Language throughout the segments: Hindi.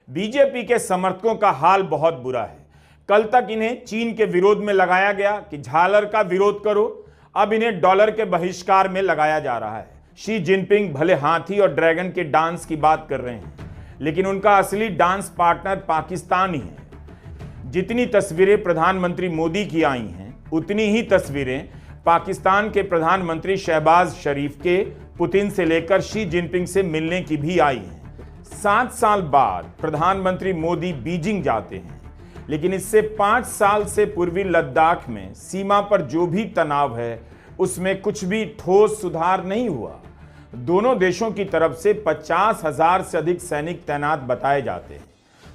बीजेपी के समर्थकों का हाल बहुत बुरा है। कल तक इन्हें चीन के विरोध में लगाया गया कि झालर का विरोध करो, अब इन्हें डॉलर के बहिष्कार में लगाया जा रहा है। शी जिनपिंग भले हाथी और ड्रैगन के डांस की बात कर रहे हैं, लेकिन उनका असली डांस पार्टनर पाकिस्तान ही है। जितनी तस्वीरें प्रधानमंत्री मोदी की आई हैं, उतनी ही तस्वीरें पाकिस्तान के प्रधानमंत्री शहबाज शरीफ के पुतिन से लेकर शी जिनपिंग से मिलने की भी आई हैं। 7 साल बाद प्रधानमंत्री मोदी बीजिंग जाते हैं, लेकिन इससे 5 साल से पूर्वी लद्दाख में सीमा पर जो भी तनाव है, उसमें कुछ भी ठोस सुधार नहीं हुआ। दोनों देशों की तरफ से 50,000 से अधिक सैनिक तैनात बताए जाते हैं।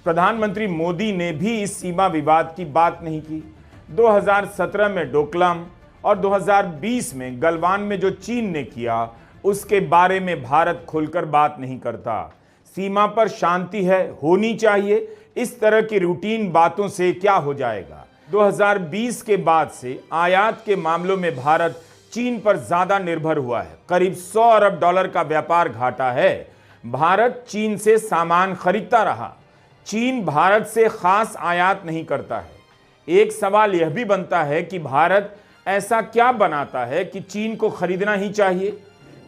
प्रधानमंत्री मोदी ने भी इस सीमा विवाद की बात नहीं की। 2017 में डोकलाम और 2020 में गलवान में जो चीन ने किया, उसके बारे में भारत खुलकर बात नहीं करता। सीमा पर शांति है, होनी चाहिए, इस तरह की रूटीन बातों से क्या हो जाएगा। 2020 के बाद से आयात के मामलों में भारत चीन पर ज्यादा निर्भर हुआ है। करीब $100 अरब का व्यापार घाटा है। भारत चीन से सामान खरीदता रहा। चीन भारत से खास आयात नहीं करता है। एक सवाल यह भी बनता है कि भारत ऐसा क्या बनाता है कि चीन को खरीदना ही चाहिए।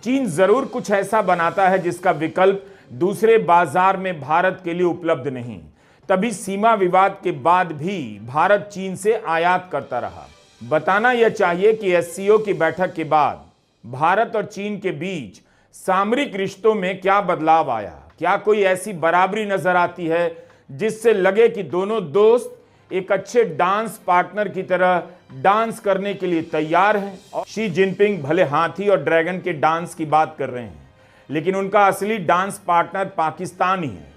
चीन जरूर कुछ ऐसा बनाता है जिसका विकल्प दूसरे बाजार में भारत के लिए उपलब्ध नहीं। तभी सीमा विवाद के बाद भी भारत चीन से आयात करता रहा। बताना यह चाहिए कि एससीओ की बैठक के बाद भारत और चीन के बीच सामरिक रिश्तों में क्या बदलाव आया। क्या कोई ऐसी बराबरी नजर आती है जिससे लगे कि दोनों दोस्त एक अच्छे डांस पार्टनर की तरह डांस करने के लिए तैयार हैं। और शी जिनपिंग भले हाथी और ड्रैगन के डांस की बात कर रहे हैं, लेकिन उनका असली डांस पार्टनर पाकिस्तान ही है,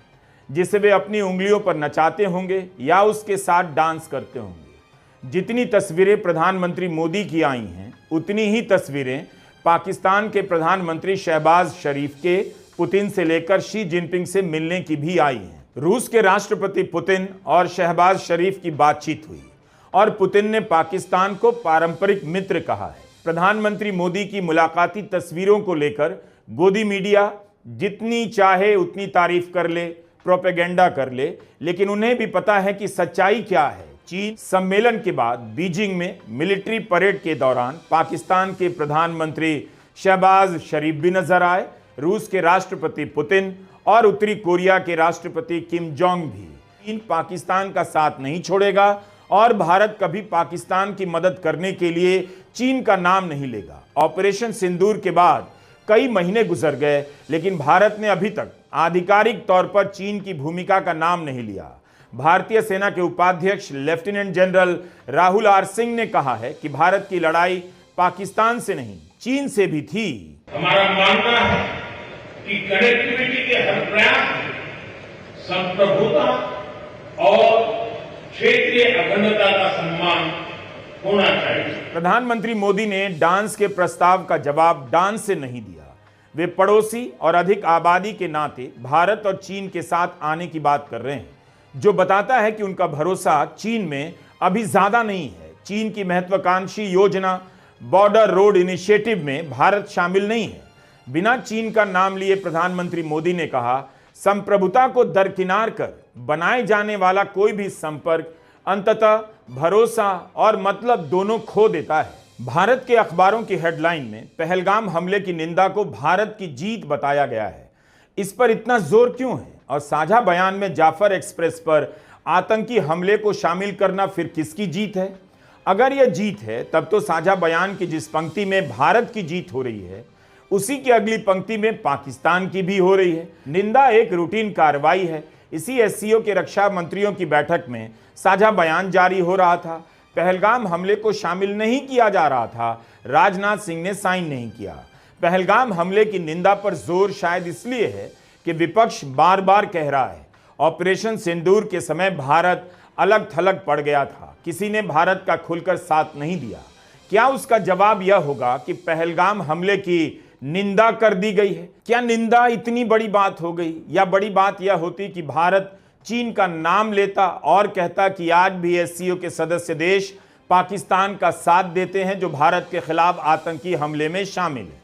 जिसे वे अपनी उंगलियों पर नचाते होंगे या उसके साथ डांस करते होंगे। जितनी तस्वीरें प्रधानमंत्री मोदी की आई हैं, उतनी ही तस्वीरें पाकिस्तान के प्रधानमंत्री शहबाज शरीफ के पुतिन से लेकर शी जिनपिंग से मिलने की भी आई हैं। रूस के राष्ट्रपति पुतिन और शहबाज शरीफ की बातचीत हुई और पुतिन ने पाकिस्तान को पारंपरिक मित्र कहा है। प्रधानमंत्री मोदी की मुलाकाती तस्वीरों को लेकर गोदी मीडिया जितनी चाहे उतनी तारीफ कर ले, प्रोपेगेंडा कर ले, लेकिन उन्हें भी पता है कि सच्चाई क्या है। चीन सम्मेलन के बाद बीजिंग में मिलिट्री परेड के दौरान पाकिस्तान के प्रधानमंत्री शहबाज शरीफ भी नजर आए। रूस के राष्ट्रपति पुतिन और उत्तरी कोरिया के राष्ट्रपति किम जोंग भी। चीन पाकिस्तान का साथ नहीं छोड़ेगा और भारत कभी पाकिस्तान की मदद करने के लिए चीन का नाम नहीं लेगा। ऑपरेशन सिंदूर के बाद कई महीने गुजर गए, लेकिन भारत ने अभी तक आधिकारिक तौर पर चीन की भूमिका का नाम नहीं लिया। भारतीय सेना के उपाध्यक्ष lieutenant general Rahul R Singh ने कहा है कि भारत की लड़ाई पाकिस्तान से नहीं, चीन से भी थी। हमारा मानना है कि कनेक्टिविटी के हर प्रयास में संप्रभुता और क्षेत्रीय अखंडता का सम्मान होना चाहिए। प्रधानमंत्री मोदी ने डांस के प्रस्ताव का जवाब डांस से नहीं दिया। वे पड़ोसी और अधिक आबादी के नाते भारत और चीन के साथ आने की बात कर रहे हैं, जो बताता है कि उनका भरोसा चीन में अभी ज्यादा नहीं है। चीन की महत्वाकांक्षी योजना बॉर्डर रोड इनिशिएटिव में भारत शामिल नहीं है। बिना चीन का नाम लिए प्रधानमंत्री मोदी ने कहा, संप्रभुता को दरकिनार कर बनाए जाने वाला कोई भी संपर्क अंततः भरोसा और मतलब दोनों खो देता है। भारत के अखबारों की हेडलाइन में पहलगाम हमले की निंदा को भारत की जीत बताया गया है। इस पर इतना जोर क्यों है? और साझा बयान में जाफर एक्सप्रेस पर आतंकी हमले को शामिल करना फिर किसकी जीत है? अगर यह जीत है, तब तो साझा बयान की जिस पंक्ति में भारत की जीत हो रही है, उसी की अगली पंक्ति में पाकिस्तान की भी हो रही है। निंदा एक रूटीन कार्रवाई है। इसी एससीओ के रक्षा मंत्रियों की बैठक में साझा बयान जारी हो रहा था। पहलगाम हमले को शामिल नहीं किया जा रहा था। राजनाथ सिंह ने साइन नहीं किया। पहलगाम हमले की निंदा पर जोर शायद इसलिए है कि विपक्ष बार बार कह रहा है, ऑपरेशन सिंदूर के समय भारत अलग थलग पड़ गया था, किसी ने भारत का खुलकर साथ नहीं दिया। क्या उसका जवाब यह होगा कि पहलगाम हमले की निंदा कर दी गई है? क्या निंदा इतनी बड़ी बात हो गई? या बड़ी बात यह होती कि भारत चीन का नाम लेता और कहता कि आज भी एससीओ के सदस्य देश पाकिस्तान का साथ देते हैं जो भारत के खिलाफ आतंकी हमले में शामिल है।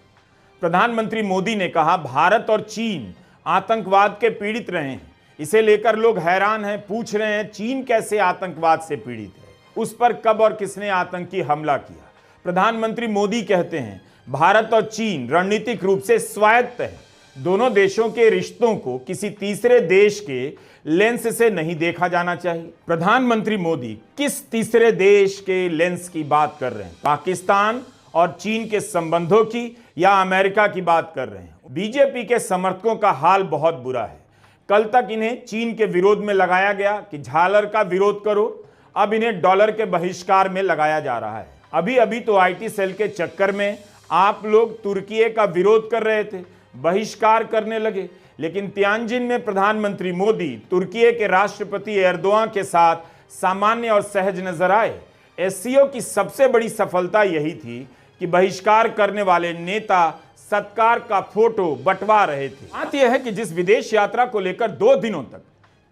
प्रधानमंत्री मोदी ने कहा, भारत और चीन आतंकवाद के पीड़ित रहे हैं, इसे लेकर लोग हैरान हैं, पूछ रहे हैं चीन कैसे आतंकवाद से पीड़ित है, उस पर कब और किसने आतंकी हमला किया। प्रधानमंत्री मोदी कहते हैं भारत और चीन रणनीतिक रूप से स्वायत्त है, दोनों देशों के रिश्तों को किसी तीसरे देश के लेंस से नहीं देखा जाना चाहिए। प्रधानमंत्री मोदी किस तीसरे देश के लेंस की बात कर रहे हैं? पाकिस्तान और चीन के संबंधों की या अमेरिका की बात कर रहे हैं? बीजेपी के समर्थकों का हाल बहुत बुरा है। कल तक इन्हें चीन के विरोध में लगाया गया कि झालर का विरोध करो, अब इन्हें डॉलर के बहिष्कार में लगाया जा रहा है। अभी अभी तो आईटी सेल के चक्कर में आप लोग तुर्की का विरोध कर रहे थे, बहिष्कार करने लगे, लेकिन तियानजिन में प्रधानमंत्री मोदी तुर्की के राष्ट्रपति एर्दोआन के साथ सामान्य और सहज नजर आए। एससीओ की सबसे बड़ी सफलता यही थी कि बहिष्कार करने वाले नेता सत्कार का फोटो बंटवा रहे थे। बात यह है कि जिस विदेश यात्रा को लेकर 2 दिनों तक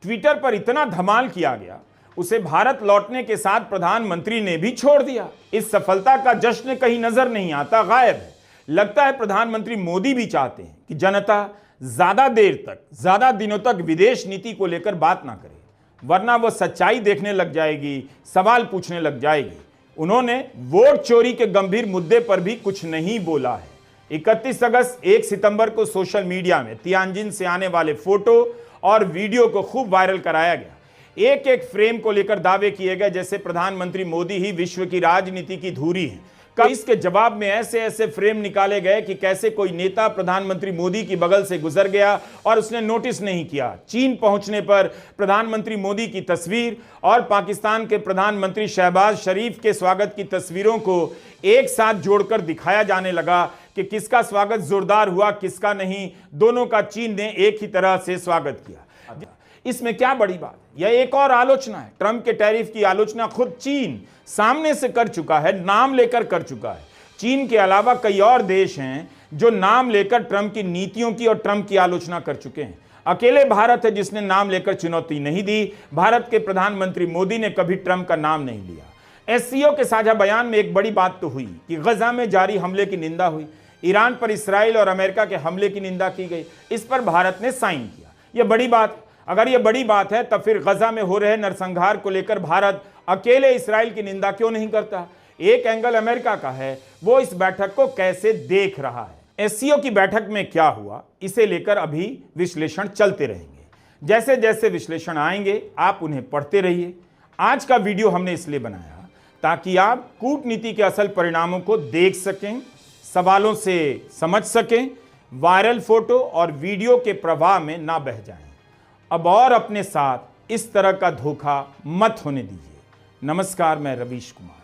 ट्विटर पर इतना धमाल किया गया, उसे भारत लौटने के साथ प्रधानमंत्री ने भी छोड़ दिया। इस सफलता का जश्न कहीं नजर नहीं आता, गायब है। लगता है प्रधानमंत्री मोदी भी चाहते हैं कि जनता ज्यादा देर तक, ज्यादा दिनों तक विदेश नीति को लेकर बात ना करे, वरना वो सच्चाई देखने लग जाएगी, सवाल पूछने लग जाएगी। उन्होंने वोट चोरी के गंभीर मुद्दे पर भी कुछ नहीं बोला है। 31 अगस्त 1 सितंबर को सोशल मीडिया में तियानजिन से आने वाले फोटो और वीडियो को खूब वायरल कराया गया। एक एक फ्रेम को लेकर दावे किए गए जैसे प्रधानमंत्री मोदी ही विश्व की राजनीति की धुरी है। इसके जवाब में ऐसे ऐसे फ्रेम निकाले गए कि कैसे कोई नेता प्रधानमंत्री मोदी की बगल से गुजर गया और उसने नोटिस नहीं किया। चीन पहुंचने पर प्रधानमंत्री मोदी की तस्वीर और पाकिस्तान के प्रधानमंत्री शहबाज शरीफ के स्वागत की तस्वीरों को एक साथ जोड़कर दिखाया जाने लगा कि किसका स्वागत जोरदार हुआ, किसका नहीं। दोनों का चीन ने एक ही तरह से स्वागत किया। इसमें क्या बड़ी बात है? यह एक और आलोचना है। ट्रंप के टैरिफ की आलोचना खुद चीन सामने से कर चुका है, नाम लेकर कर चुका है। चीन के अलावा कई और देश हैं जो नाम लेकर ट्रंप की नीतियों की और ट्रंप की आलोचना कर चुके हैं। अकेले भारत है जिसने नाम लेकर चुनौती नहीं दी। भारत के प्रधानमंत्री मोदी ने कभी ट्रंप का नाम नहीं लिया। एससीओ के साझा बयान में एक बड़ी बात तो हुई कि गजा में जारी हमले की निंदा हुई, ईरान पर इसराइल और अमेरिका के हमले की निंदा की गई, इस पर भारत ने साइन किया। यह बड़ी बात। अगर यह बड़ी बात है तो फिर गजा में हो रहे नरसंहार को लेकर भारत अकेले इसराइल की निंदा क्यों नहीं करता? एक एंगल अमेरिका का है, वो इस बैठक को कैसे देख रहा है। एससीओ की बैठक में क्या हुआ, इसे लेकर अभी विश्लेषण चलते रहेंगे। जैसे जैसे विश्लेषण आएंगे आप उन्हें पढ़ते रहिए। आज का वीडियो हमने इसलिए बनाया ताकि आप कूटनीति के असल परिणामों को देख सकें, सवालों से समझ सकें, वायरल फोटो और वीडियो के प्रवाह में ना बह जाएं। अब और अपने साथ इस तरह का धोखा मत होने दीजिए। नमस्कार, मैं रवीश कुमार।